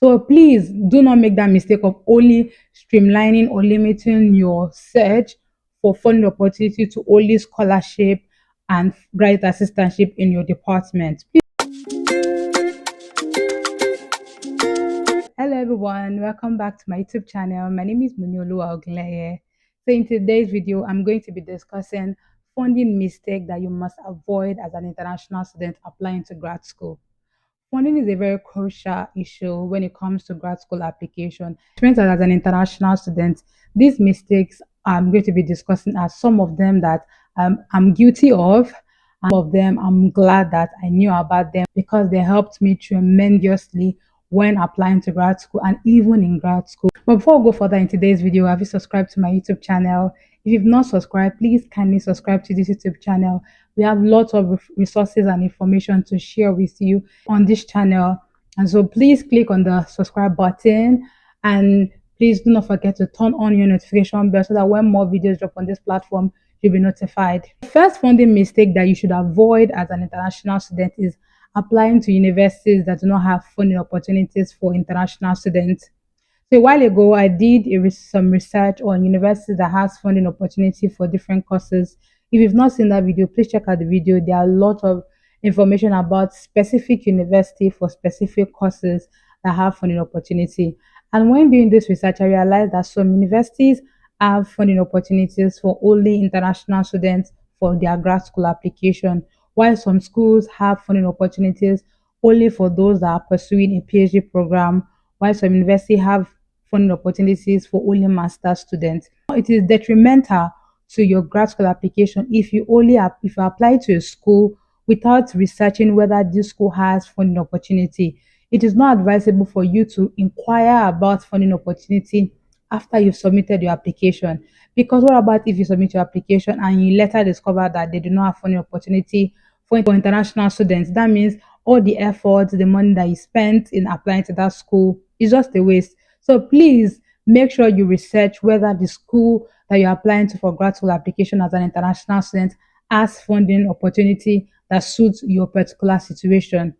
So please do not make that mistake of only streamlining or limiting your search for funding opportunity to only scholarship and graduate assistantship in your department. Hello everyone, welcome back to my YouTube channel. My name is Muniolu Ogleye. So in today's video, I'm going to be discussing funding mistake that you must avoid as an international student applying to grad school. Funding is a very crucial issue when it comes to grad school application. As an international student, these mistakes I'm going to be discussing are some of them that I'm guilty of. And some of them I'm glad that I knew about them because they helped me tremendously when applying to grad school and even in grad school. But before we go further in today's video, have you subscribed to my YouTube channel? If you've not subscribed, please kindly subscribe to this YouTube channel. We have lots of resources and information to share with you on this channel. And so please click on the subscribe button and please do not forget to turn on your notification bell so that when more videos drop on this platform, you'll be notified. The first funding mistake that you should avoid as an international student is applying to universities that do not have funding opportunities for international students. So a while ago, I did some research on universities that has funding opportunity for different courses. If you've not seen that video, please check out the video. There are a lot of information about specific university for specific courses that have funding opportunity. And when doing this research, I realized that some universities have funding opportunities for only international students for their grad school application, while some schools have funding opportunities only for those that are pursuing a PhD program, while some universities have funding opportunities for only master students. It is detrimental to your grad school application if if you apply to a school without researching whether this school has funding opportunity. It is not advisable for you to inquire about funding opportunity after you've submitted your application. Because what about if you submit your application and you later discover that they do not have funding opportunity for international students? That means all the effort, the money that you spent in applying to that school is just a waste. So please make sure you research whether the school that you're applying to for grad school application as an international student has funding opportunity that suits your particular situation.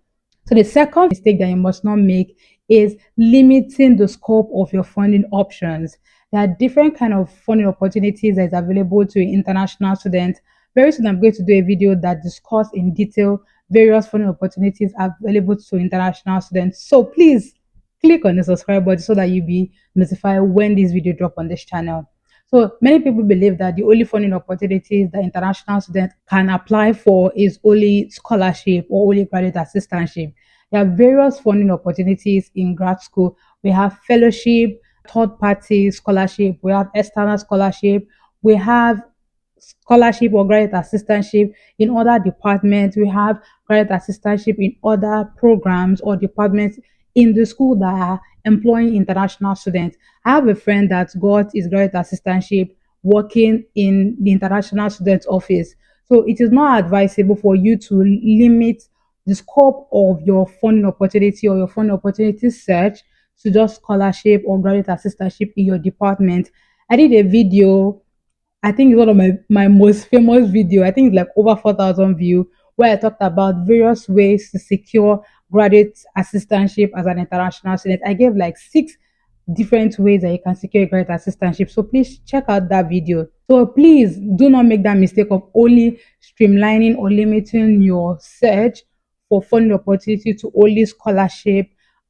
So the second mistake that you must not make is limiting the scope of your funding options. There are different kind of funding opportunities that is available to international students. Very soon I'm going to do a video that discuss in detail various funding opportunities available to international students. So please click on the subscribe button so that you'll be notified when this video drop on this channel. So many people believe that the only funding opportunities that international students can apply for is only scholarship or only graduate assistantship. There are various funding opportunities in grad school. We have fellowship, third party scholarship, we have external scholarship, we have scholarship or graduate assistantship in other departments. We have graduate assistantship in other programs or departments in the school that are employing international students. I have a friend that got his graduate assistantship working in the international students office. So it is not advisable for you to limit the scope of your funding opportunity or your funding opportunity search to just scholarship or graduate assistantship in your department. I did a video. I think it's one of my most famous video. I think it's like over 4,000 views where I talked about various ways to secure graduate assistantship as an international student. I gave like 6 different ways that you can secure a graduate assistantship. So please check out that video. So please do not make that mistake of only streamlining or limiting your search for funding opportunity to only scholarship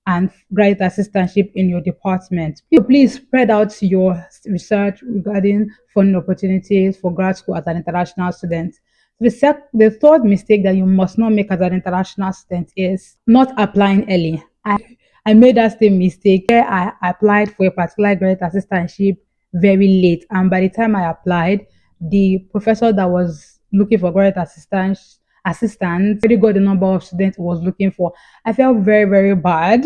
and graduate assistantship in your department. Please spread out your research regarding funding opportunities for grad school as an international student. The third mistake that you must not make as an international student is not applying early. I made that same mistake where I applied for a particular graduate assistantship very late. And by the time I applied, the professor that was looking for graduate assistants already got the number of students he was looking for. I felt very, very bad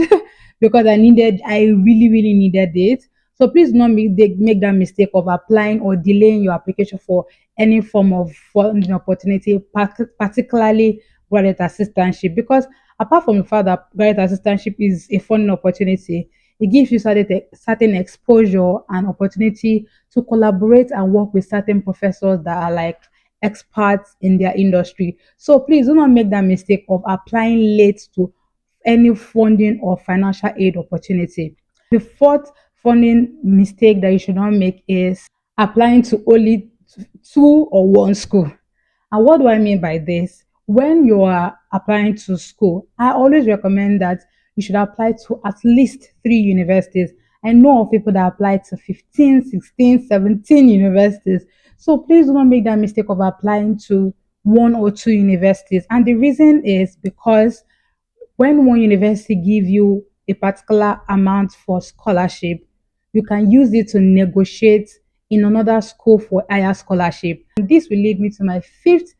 because I really, really needed it. So please do not make that mistake of applying or delaying your application for any form of funding opportunity, particularly graduate assistantship, because apart from the fact that graduate assistantship is a funding opportunity, it gives you certain exposure and opportunity to collaborate and work with certain professors that are like experts in their industry. So please do not make that mistake of applying late to any funding or financial aid opportunity. The fourth funding mistake that you should not make is applying to only two or one school. And what do I mean by this? When you are applying to school, I always recommend that you should apply to at least three universities. I know of people that apply to 15, 16, 17 universities. So please do not make that mistake of applying to one or two universities. And the reason is because when one university give you a particular amount for scholarship, you can use it to negotiate in another school for higher scholarship. And this will lead me to my fifth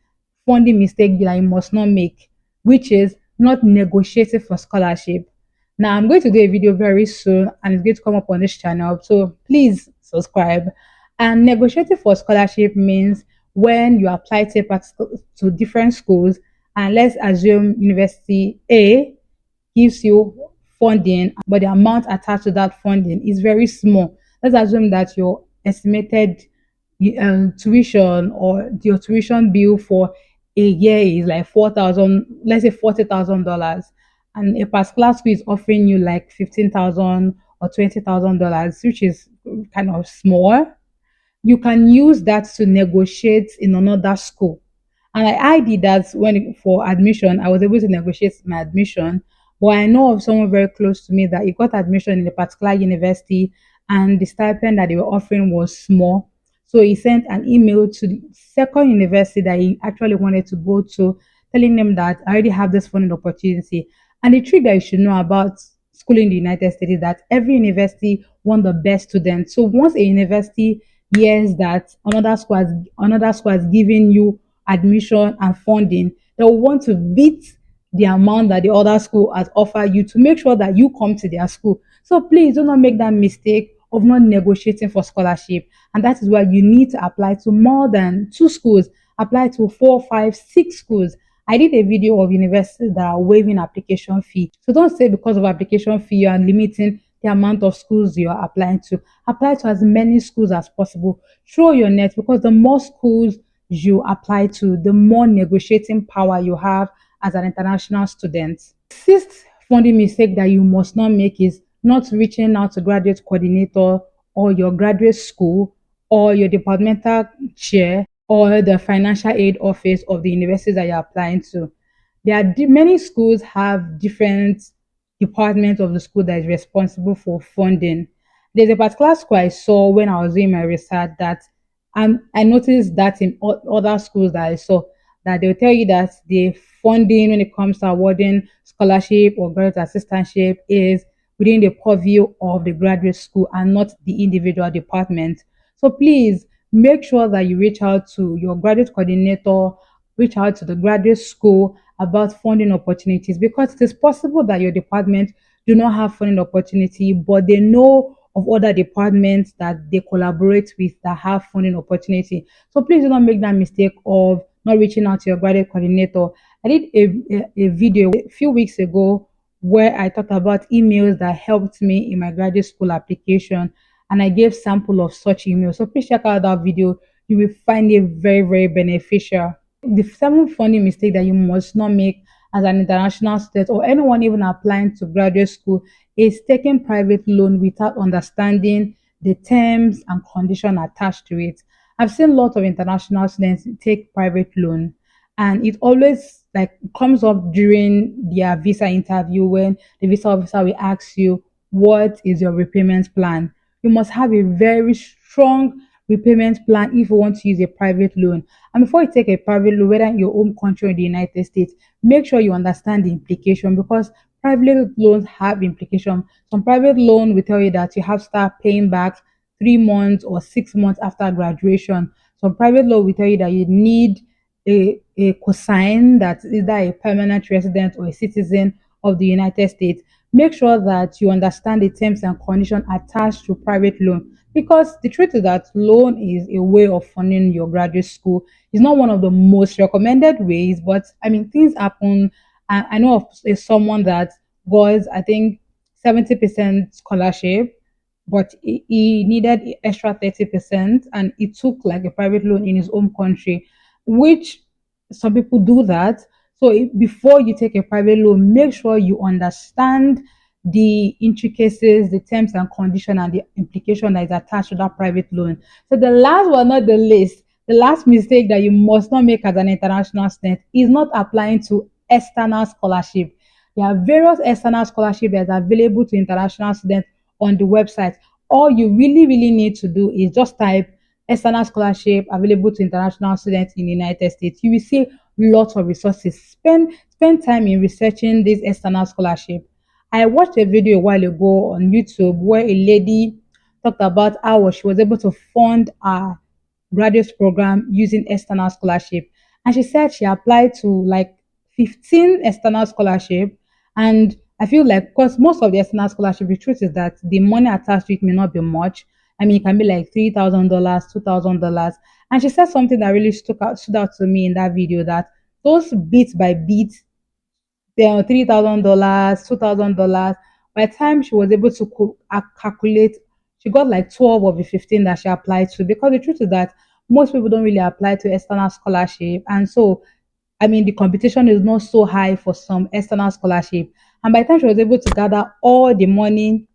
funding mistake that you must not make, which is not negotiating for scholarship. Now I'm going to do a video very soon and it's going to come up on this channel. So please subscribe. And negotiating for scholarship means when you apply to, to different schools, and let's assume University A gives you funding, but the amount attached to that funding is very small. Let's assume that your estimated tuition or your tuition bill for a year is like 4,000, let's say $40,000, and a particular school is offering you like 15,000 or $20,000, which is kind of small. You can use that to negotiate in another school. And I did that for admission. I was able to negotiate my admission. But I know of someone very close to me that he got admission in a particular university and the stipend that they were offering was small. So he sent an email to the second university that he actually wanted to go to, telling them that I already have this funding opportunity. And the trick that you should know about school in the United States is that every university want the best students. So once a university hears that another school has given you admission and funding, they will want to beat the amount that the other school has offered you to make sure that you come to their school. So please do not make that mistake of not negotiating for scholarship. And that is why you need to apply to more than two schools, apply to four, five, six schools. I did a video of universities that are waiving application fee. So don't say because of application fee you are limiting the amount of schools you are applying to. Apply to as many schools as possible. Throw your net, because the more schools you apply to, the more negotiating power you have as an international student. Sixth funding mistake that you must not make is not reaching out to graduate coordinator or your graduate school or your departmental chair or the financial aid office of the universities that you're applying to. There are many schools have different departments of the school that is responsible for funding. There's a particular school I saw when I was doing my research that I noticed that in other schools that I saw, that they'll tell you that the funding when it comes to awarding scholarship or graduate assistantship is within the purview of the graduate school and not the individual department. So please make sure that you reach out to your graduate coordinator, reach out to the graduate school about funding opportunities, because it is possible that your department do not have funding opportunity, but they know of other departments that they collaborate with that have funding opportunity. So please do not make that mistake of not reaching out to your graduate coordinator. I did a video a few weeks ago where I talked about emails that helped me in my graduate school application, and I gave sample of such emails. So please check out that video. You will find it very, very beneficial. The seventh funding mistake that you must not make as an international student or anyone even applying to graduate school is taking private loan without understanding the terms and condition attached to it. I've seen lots of international students take private loan, and it always like comes up during their visa interview when the visa officer will ask you what is your repayment plan. You must have a very strong repayment plan if you want to use a private loan. And before you take a private loan, whether in your home country or in the United States, make sure you understand the implication, because private loans have implication. Some private loan will tell you that you have to start paying back 3 months or 6 months after graduation. Some private loan will tell you that you need a cosign that's either a permanent resident or a citizen of the United States. Make sure that you understand the terms and conditions attached to private loan, because the truth is that loan is a way of funding your graduate school. It's not one of the most recommended ways, but I mean things happen. I know of someone that was, I think, 70% scholarship, but he needed extra 30%, and he took like a private loan in his own country, which some people do that So before you take a private loan, make sure you understand the intricacies, the terms and condition, and the implication that is attached to that private loan. So the last but not the least, the last mistake that you must not make as an international student is not applying to external scholarship. There are various external scholarships that are available to international students on the website. All you really need to do is just type external scholarship available to international students in the United States. You will see lots of resources. Spend time in researching this external scholarship. I watched a video a while ago on YouTube where a lady talked about how she was able to fund a graduate program using external scholarship. And she said she applied to like 15 external scholarship. And I feel like because most of the external scholarship, the truth is that the money attached to it may not be much. I mean, it can be like $3,000, $2,000. And she said something that really stood out to me in that video, that those bit by bit, $3,000, $2,000. By the time she was able to calculate, she got like 12 of the 15 that she applied to. Because the truth is that most people don't really apply to external scholarship, and so I mean the competition is not so high for some external scholarship. And by the time she was able to gather all the money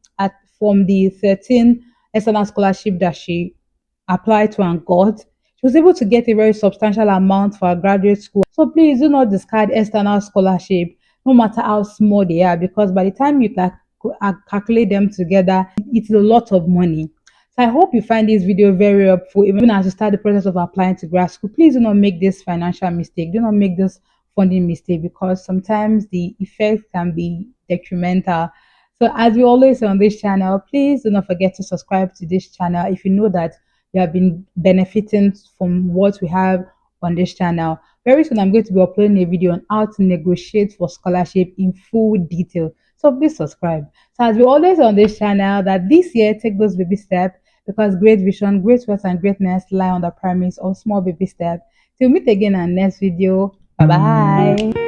from the 13 external scholarship that she applied to and got, she was able to get a very substantial amount for a graduate school. So please do not discard external scholarship, no matter how small they are, because by the time you calculate them together, it's a lot of money. So I hope you find this video very helpful, even as you start the process of applying to grad school. Please do not make this financial mistake. Do not make this funding mistake, because sometimes the effect can be detrimental. So as we always say on this channel, please do not forget to subscribe to this channel if you know that you have been benefiting from what we have on this channel. Very soon I'm going to be uploading a video on how to negotiate for scholarship in full detail. So please subscribe. So as we always say on this channel, that this year take those baby steps, because great vision, great wealth, and greatness lie on the premise of small baby steps. Till we meet again in our next video. Bye bye.